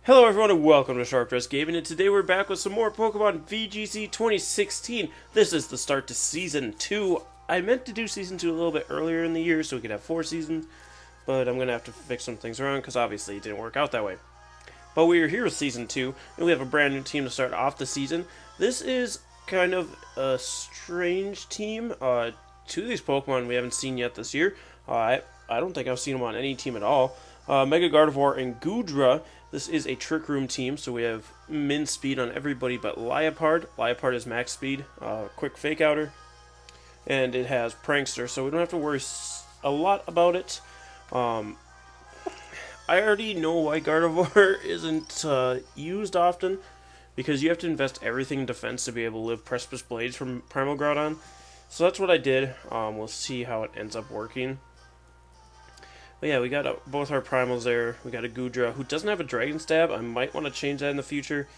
Hello everyone and welcome to Sharp Dress Gaming, and today we're back with some more Pokemon VGC 2016. This is the start to Season 2. I meant to do Season 2 a little bit earlier in the year so we could have 4 seasons, but I'm going to have to fix some things around because obviously it didn't work out that way. But we are here with Season 2, and we have a brand new team to start off the season. This is kind of a strange team. Two of these Pokemon we haven't seen yet this year. I don't think I've seen them on any team at all. Mega Gardevoir and Goodra. This is a Trick Room team, so we have min speed on everybody but Liepard. Liepard is max speed, quick fake outer, and it has Prankster, so we don't have to worry a lot about it. I already know why Gardevoir isn't used often, because you have to invest everything in defense to be able to live Precipice Blades from Primal Groudon. So that's what I did. We'll see how it ends up working. But yeah, we got both our Primals there. We got a Goodra who doesn't have a Dragon Stab. I might want to change that in the future.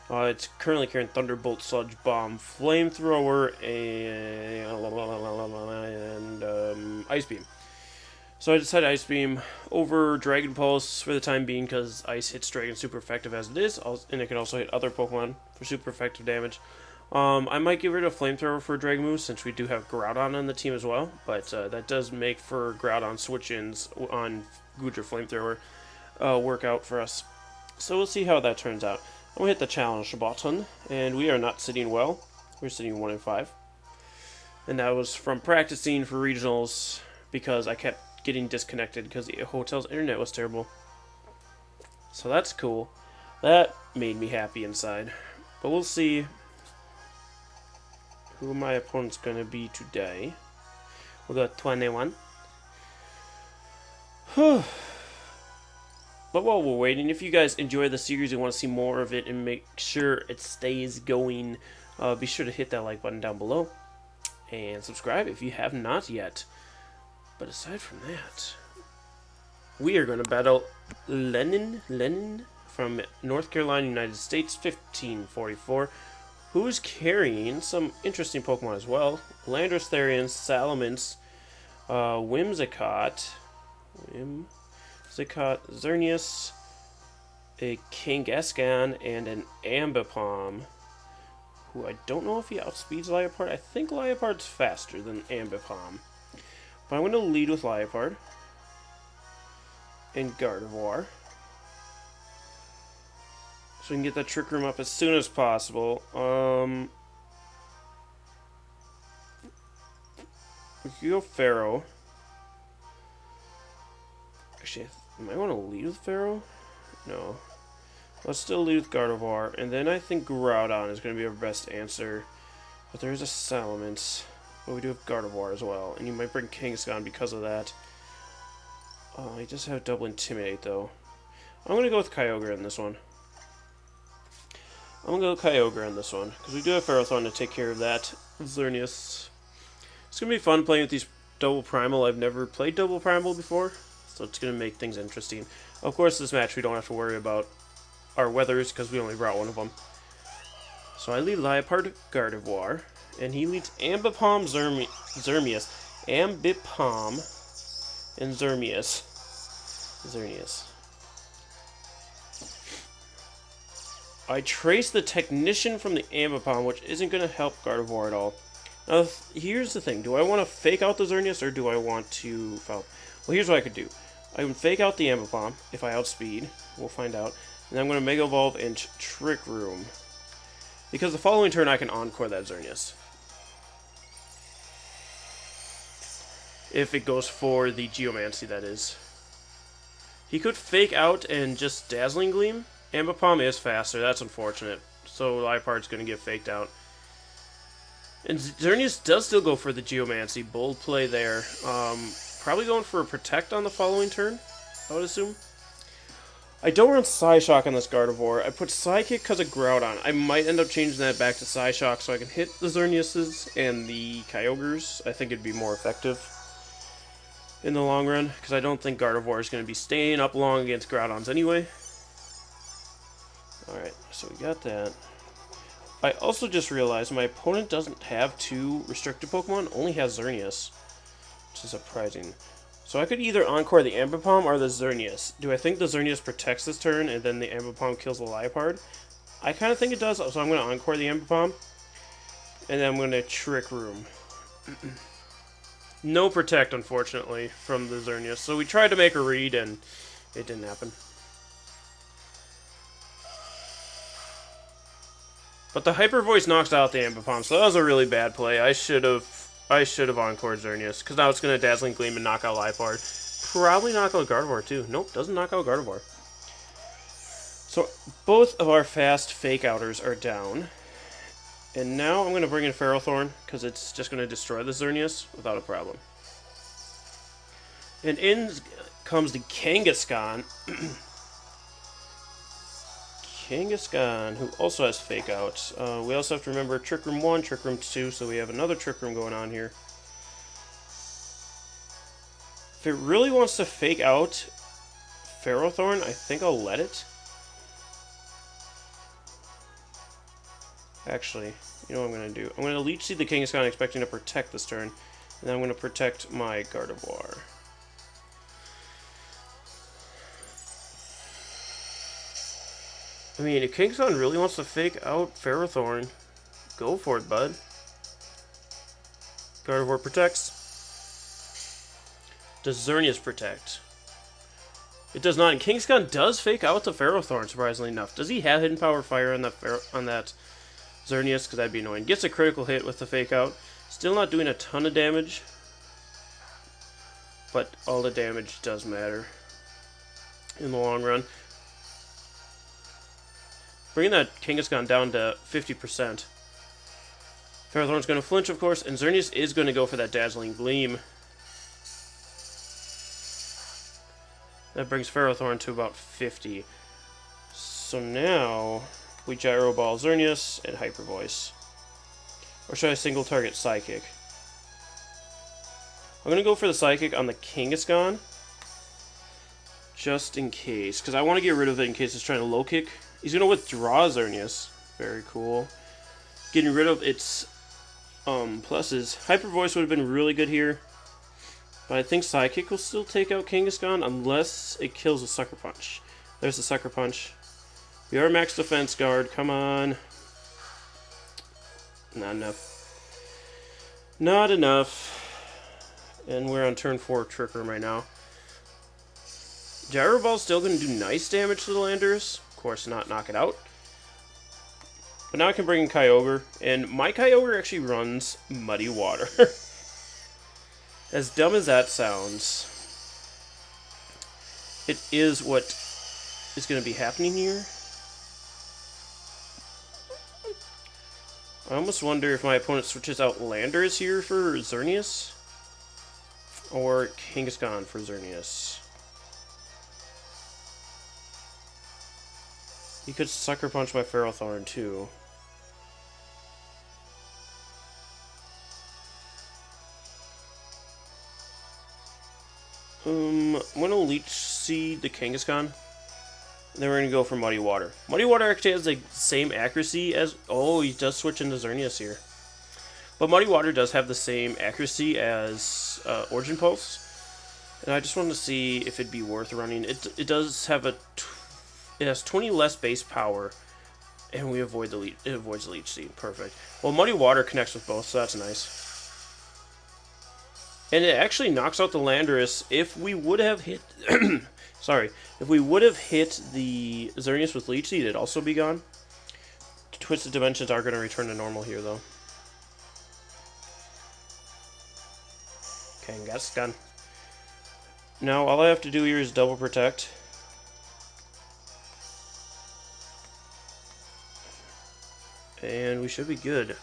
It's currently carrying Thunderbolt, Sludge Bomb, Flamethrower, and Ice Beam. So I decided Ice Beam over Dragon Pulse for the time being because Ice hits Dragon super effective as it is, and it can also hit other Pokemon for super effective damage. I might get rid of Flamethrower for Dragon Move since we do have Groudon on the team as well, but that does make for Groudon switch-ins on Goodra Flamethrower work out for us. So we'll see how that turns out. I'm going to hit the challenge button, and we are not sitting well. We're sitting 1 in 5. And that was from practicing for regionals because I kept getting disconnected because the hotel's internet was terrible. So that's cool. That made me happy inside. But we'll see who my opponent's going to be today. We'll go 21. But while we're waiting, if you guys enjoy the series and want to see more of it and make sure it stays going, be sure to hit that like button down below. And subscribe if you have not yet. But aside from that, we are going to battle Lennon from North Carolina, United States, 1544. Who's carrying some interesting Pokemon as well. Landorus, Therian, Salamence, Whimsicott, Xerneas, a Kangaskhan, and an Ambipom, who I don't know if he outspeeds Liepard. I think Liepard's faster than Ambipom. But I'm going to lead with Liepard and Gardevoir, so we can get that Trick Room up as soon as possible. We could go Pharaoh. Actually, I might want to lead with Pharaoh? No. Let's still lead with Gardevoir, and then I think Groudon is going to be our best answer. But there is a Salamence, but we do have Gardevoir as well, and you might bring Kangaskhan because of that. I just have double Intimidate, though. I'm going to go with Kyogre in this one. I'm going to go Kyogre on this one, because we do have Ferrothorn to take care of that. Xerneas. It's going to be fun playing with these double Primal. I've never played double Primal before, so it's going to make things interesting. Of course, this match we don't have to worry about our weathers, because we only brought one of them. So I lead Liepard, Gardevoir, and he leads Ambipom, Xerneas. Ambipom and Xerneas. I trace the Technician from the Ambipom, which isn't going to help Gardevoir at all. Now, here's the thing. Do I want to fake out the Xerneas, or do I want to foul? Well, here's what I could do. I can fake out the Ambipom if I outspeed. We'll find out. And I'm going to Mega Evolve into Trick Room, because the following turn I can Encore that Xerneas. If it goes for the Geomancy, that is. He could fake out and just Dazzling Gleam. Ambipom is faster, that's unfortunate. So Liepard's going to get faked out. And Xerneas does still go for the Geomancy. Bold play there. Probably going for a Protect on the following turn, I would assume. I don't run Psyshock on this Gardevoir. I put Psychic because of Groudon. I might end up changing that back to Psyshock so I can hit the Xerneases and the Kyogres. I think it'd be more effective in the long run, because I don't think Gardevoir is going to be staying up long against Groudons anyway. Alright, so we got that. I also just realized my opponent doesn't have 2 restricted Pokemon, only has Xerneas, which is surprising. So I could either Encore the Ambipom or the Xerneas. Do I think the Xerneas protects this turn and then the Ambipom kills the Liepard? I kind of think it does, so I'm going to Encore the Ambipom. And then I'm going to Trick Room. No Protect, unfortunately, from the Xerneas. So we tried to make a read and it didn't happen. But the Hyper Voice knocks out the Ambipom, so that was a really bad play. I should have Encored Xerneas, because now it's going to Dazzling Gleam and knock out Liepard. Probably knock out Gardevoir, too. Nope, doesn't knock out Gardevoir. So, both of our fast Fake Outers are down. And now I'm going to bring in Ferrothorn, because it's just going to destroy the Xerneas without a problem. And in comes the Kangaskhan. Kangaskhan, who also has Fake Out. We also have to remember Trick Room 1, Trick Room 2, so we have another Trick Room going on here. If it really wants to Fake Out Ferrothorn, I think I'll let it. Actually, you know what I'm going to do? I'm going to Leech Seed the Kangaskhan expecting to protect this turn, and then I'm going to protect my Gardevoir. I mean, if Kangaskhan really wants to Fake Out Ferrothorn, go for it, bud. Gardevoir protects. Does Xerneas protect? It does not, and Kangaskhan does Fake Out the Ferrothorn, surprisingly enough. Does he have Hidden Power Fire on that Xerneas? Because that'd be annoying. Gets a critical hit with the Fake Out. Still not doing a ton of damage, but all the damage does matter in the long run. Bringing that Kangaskhan down to 50%. Ferrothorn's going to flinch, of course, and Xerneas is going to go for that Dazzling Gleam. That brings Ferrothorn to about 50. So now we Gyro Ball Xerneas and Hyper Voice. Or should I single target Psychic? I'm going to go for the Psychic on the Kangaskhan. Just in case. Because I want to get rid of it in case it's trying to low kick. He's going to withdraw Xerneas. Very cool. Getting rid of its pluses. Hyper Voice would have been really good here. But I think Psychic will still take out Kangaskhan unless it kills a Sucker Punch. There's the Sucker Punch. We are max defense guard. Come on. Not enough. Not enough. And we're on turn 4 Trick Room right now. Gyro Ball's still going to do nice damage to the Landorus. Of course, not knock it out. But now I can bring in Kyogre. And my Kyogre actually runs Muddy Water. As dumb as that sounds, it is what is going to be happening here. I almost wonder if my opponent switches out Landorus here for Xerneas, or Kangaskhan for Xerneas. He could Sucker Punch my Ferrothorn too. I'm going to Leech Seed the Kangaskhan. Then we're going to go for Muddy Water. Muddy Water actually has the same accuracy as... Oh, he does switch into Xerneas here. But Muddy Water does have the same accuracy as Origin Pulse. And I just wanted to see if it'd be worth running. It does have a... It has 20 less base power. And we avoid the it avoids the Leech Seed. Perfect. Well, Muddy Water connects with both, so that's nice. And it actually knocks out the Landorus. If we would have hit... Sorry. If we would have hit the Xerneas with Leech Seed, it'd also be gone. Twisted Dimensions are going to return to normal here, though. Kangaskhan. Now, all I have to do here is double protect. And we should be good.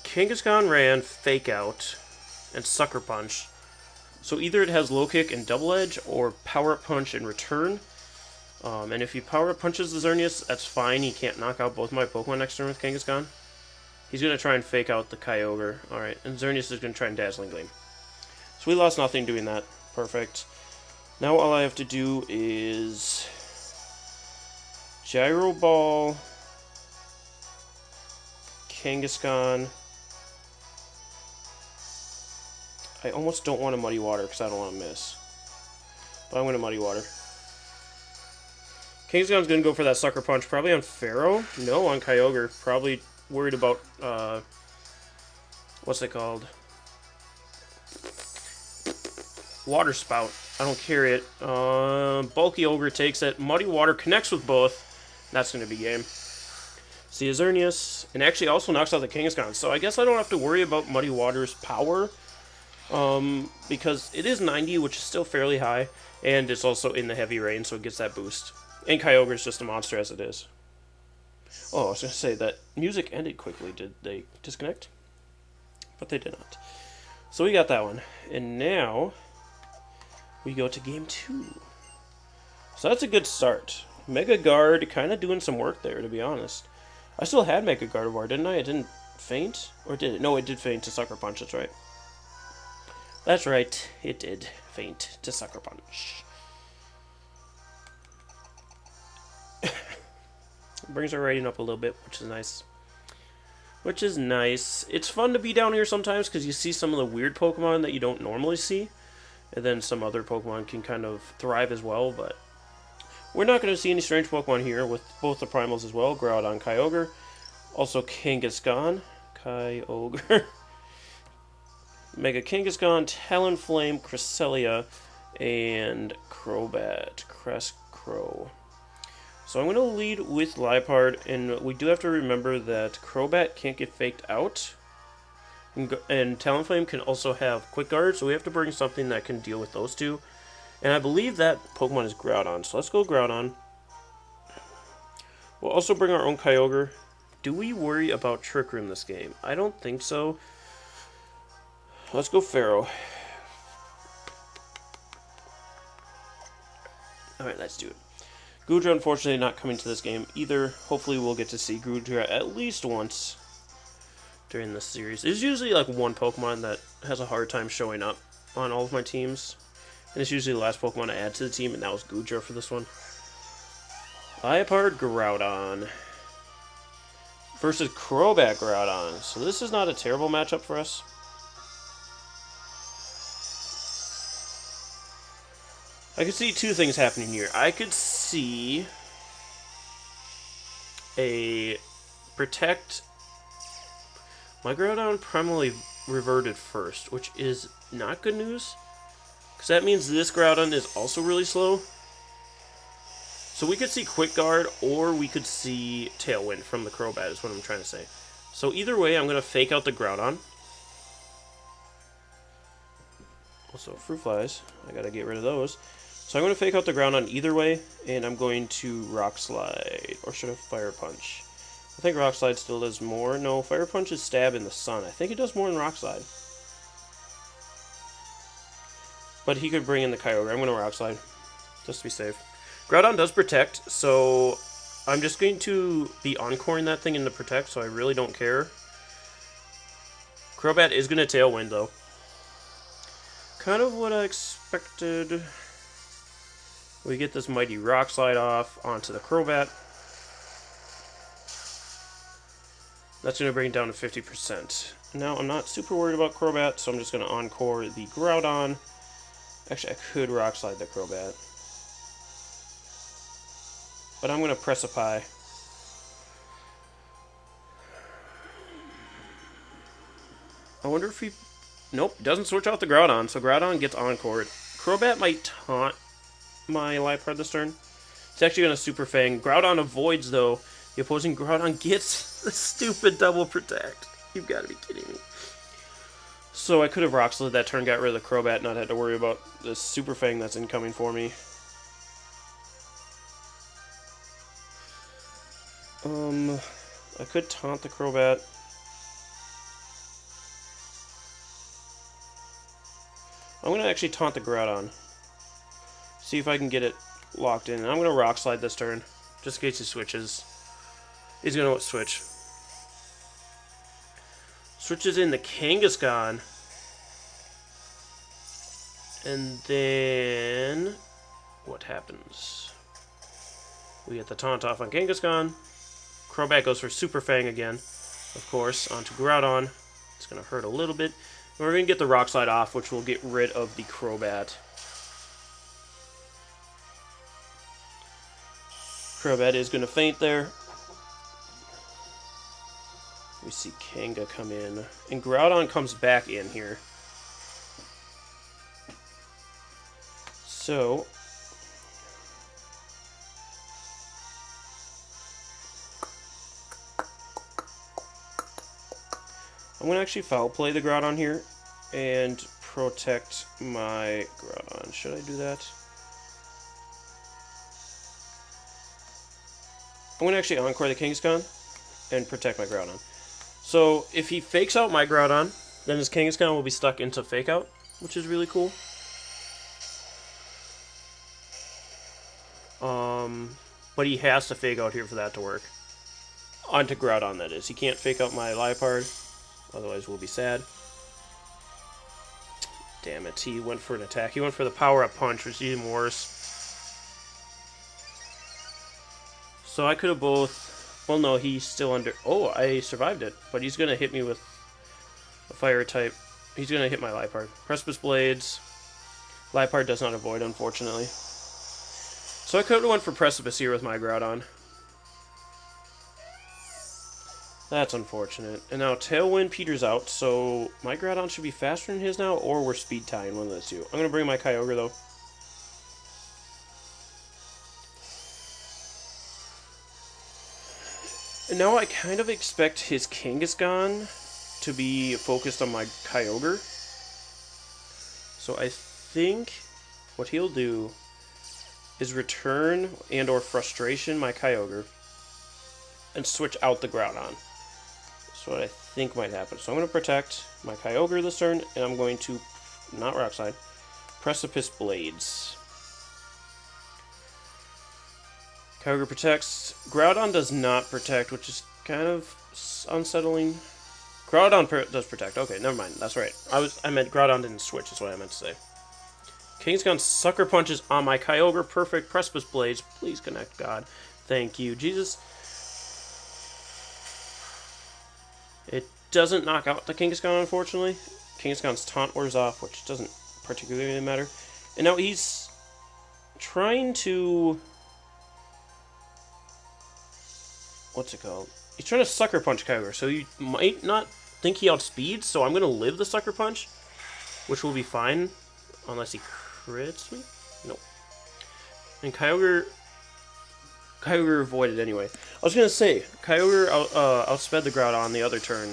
Kangaskhan ran Fake Out and Sucker Punch. So either it has Low Kick and Double Edge, or Power Up Punch and Return. And if he Power Up Punches the Xerneas, that's fine. He can't knock out both my Pokemon next turn with Kangaskhan. He's going to try and Fake Out the Kyogre. Alright, and Xerneas is going to try and Dazzling Gleam. So we lost nothing doing that. Perfect. Now all I have to do is... Gyro Ball... Kangaskhan... I almost don't want to Muddy Water because I don't want to miss. But I'm going to Muddy Water. Kangaskhan's going to go for that Sucker Punch. Probably on Pharaoh? No, on Kyogre. Probably worried about, what's it called? Water Spout. I don't carry it. Bulky Ogre takes it. Muddy Water connects with both. That's going to be game. See Xerneas. And actually also knocks out the Kangaskhan. So I guess I don't have to worry about Muddy Water's power. Because it is 90, which is still fairly high. And it's also in the heavy rain, so it gets that boost. And Kyogre is just a monster as it is. Oh, I was going to say that music ended quickly. Did they disconnect? But they did not. So we got that one. And now we go to game 2. So that's a good start. Mega Guard kind of doing some work there, to be honest. I still had Mega Gardevoir, didn't I? It didn't faint? Or did it? No, it did faint to Sucker Punch, that's right. That's right, it did faint to Sucker Punch. Brings our rating up a little bit, which is nice. Which is nice. It's fun to be down here sometimes because you see some of the weird Pokemon that you don't normally see. And then some other Pokemon can kind of thrive as well, but we're not going to see any strange Pokemon here with both the Primals as well. Groudon, Kyogre. Also Kangaskhan. Kyogre. Mega Kangaskhan, Talonflame, Cresselia, and Crobat. Crestcrow. So I'm going to lead with Liepard, and we do have to remember that Crobat can't get faked out. And Talonflame can also have Quick Guard, so we have to bring something that can deal with those two. And I believe that Pokemon is Groudon, so let's go Groudon. We'll also bring our own Kyogre. Do we worry about Trick Room this game? I don't think so. Let's go Pharaoh. Alright, let's do it. Goodra, unfortunately, not coming to this game either. Hopefully we'll get to see Goodra at least once during this series. There's usually like one Pokemon that has a hard time showing up on all of my teams. And it's usually the last Pokemon I add to the team, and that was Goodra for this one. Liepard, Groudon. Versus Crobat, Groudon. So this is not a terrible matchup for us. I could see two things happening here. I could see a Protect. My Groudon primarily reverted first, which is not good news. Because that means this Groudon is also really slow. So we could see Quick Guard, or we could see Tailwind from the Crobat, is what I'm trying to say. So either way, I'm going to fake out the Groudon. Also, Fruit Flies. I got to get rid of those. So I'm going to fake out the Groudon either way, and I'm going to Rock Slide. Or should I Fire Punch? I think Rock Slide still does more. No, Fire Punch is Stab in the Sun. I think it does more than Rock Slide. But he could bring in the Kyogre. I'm going to Rock Slide, just to be safe. Groudon does Protect, so I'm just going to be Encoring that thing into Protect, so I really don't care. Crobat is going to Tailwind, though. Kind of what I expected. We get this mighty Rock Slide off onto the Crobat. That's going to bring it down to 50%. Now, I'm not super worried about Crobat, so I'm just going to Encore the Groudon. Actually, I could Rock Slide the Crobat. But I'm going to Precipice. I wonder if he... Nope, doesn't switch out the Groudon, so Groudon gets Encored. Crobat might taunt my Liepard this turn. It's actually going to Super Fang. Groudon avoids, though. The opposing Groudon gets the stupid double Protect. You've got to be kidding me. So I could have Rock Slid that turn, got rid of the Crobat, not had to worry about the Super Fang that's incoming for me. I could taunt the Crobat. I'm going to actually taunt the Groudon. See if I can get it locked in. And I'm going to Rock Slide this turn, just in case he switches. He's going to switch. Switches in the Kangaskhan. And then... what happens? We get the taunt off on Kangaskhan. Crobat goes for Super Fang again, of course, onto Groudon. It's going to hurt a little bit. We're going to get the Rock Slide off, which will get rid of the Crobat. Crobat is going to faint there. We see Kanga come in. And Groudon comes back in here. So... I'm going to actually foul play the Groudon here and protect my Groudon. Should I do that? I'm going to actually Encore the Kangaskhan and protect my Groudon. So if he fakes out my Groudon, then his Kangaskhan will be stuck into Fake Out, which is really cool. But he has to Fake Out here for that to work. Onto Groudon, that is. He can't Fake Out my Liepard. Otherwise, we'll be sad. Damn it, he went for an attack. He went for the power-up punch, which is even worse. So I could have both... Well, no, he's still under... Oh, I survived it. But he's going to hit me with a fire type. He's going to hit my Liepard. Precipice Blades. Liepard does not avoid, unfortunately. So I could have went for Precipice here with my Groudon. That's unfortunate. And now Tailwind peters out, so my Groudon should be faster than his now, or we're speed tying, one of the two. I'm going to bring my Kyogre, though. And now I kind of expect his Kangaskhan to be focused on my Kyogre. So I think what he'll do is return and or frustration my Kyogre and switch out the Groudon. That's what I think might happen. So I'm going to protect my Kyogre this turn, and I'm going to, not Rock Slide, Precipice Blades. Kyogre protects. Groudon does not protect, which is kind of unsettling. Groudon does protect. Okay, never mind. That's right. I meant Groudon didn't switch, is what I meant to say. Kangaskhan Sucker Punches on my Kyogre. Perfect. Precipice Blades. Please connect, God. Thank you, Jesus. It doesn't knock out the Kangaskhan, unfortunately. Kangaskhan's taunt wears off, which doesn't particularly matter. And now he's trying to... What's it called? He's trying to Sucker Punch Kyogre, so you might not think he outspeeds, so I'm going to live the Sucker Punch, which will be fine, unless he crits me? Nope. And Kyogre avoided anyway. I was going to say, Kyogre outsped the Groudon the other turn,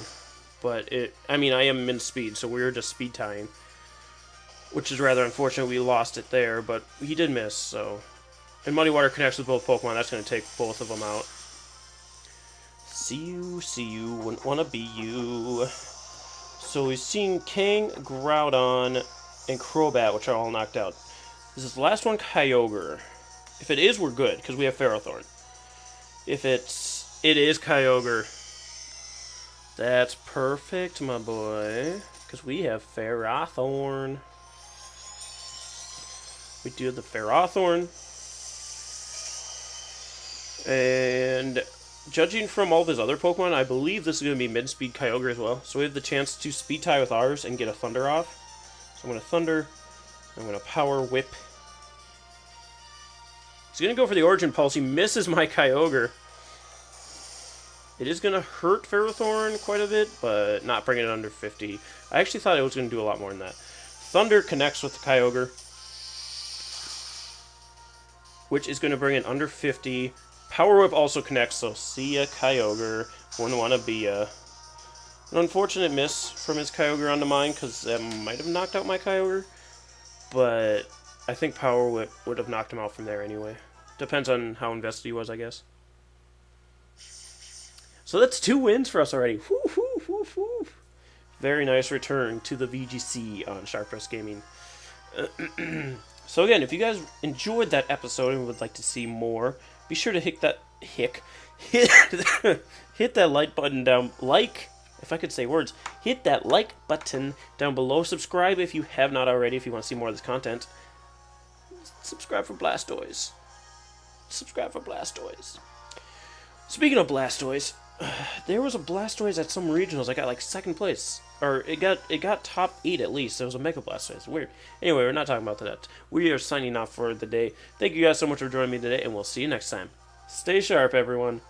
but I am min speed, so we were just speed tying, which is rather unfortunate. We lost it there, but he did miss, so... And Muddy Water connects with both Pokemon. That's going to take both of them out. See you, wouldn't want to be you. So we've seen Kang, Groudon, and Crobat, which are all knocked out. This is the last one, Kyogre. If it is, we're good, because we have Ferrothorn. If it is Kyogre, that's perfect, my boy, because we have Ferrothorn. We do have the Ferrothorn. And... judging from all of his other Pokemon, I believe this is going to be mid-speed Kyogre as well. So we have the chance to speed tie with ours and get a Thunder off. So I'm going to Thunder. I'm going to Power Whip. He's going to go for the Origin Pulse. He misses my Kyogre. It is going to hurt Ferrothorn quite a bit, but not bringing it under 50. I actually thought it was going to do a lot more than that. Thunder connects with the Kyogre, which is going to bring it under 50. Power Whip also connects, so see ya, Kyogre. Wouldn't want to be a... An unfortunate miss from his Kyogre onto mine, because that might have knocked out my Kyogre. But I think Power Whip would have knocked him out from there anyway. Depends on how invested he was, I guess. So that's 2 wins for us already. Woo, woo, woo, woo. Very nice return to the VGC on Sharp Dress Gaming. So again, if you guys enjoyed that episode and would like to see more, be sure to hit that like button down, if I could say words, hit that like button down below. Subscribe if you have not already, if you want to see more of this content. Subscribe for Blastoise. Subscribe for Blastoise. Speaking of Blastoise, there was a Blastoise at some regionals. I got like 2nd place. or it got top 8 at least. It was a Mega Blastoise. Weird. Anyway, we're not talking about that. We are signing off for the day. Thank you guys so much for joining me today, and we'll see you next time. Stay sharp, everyone.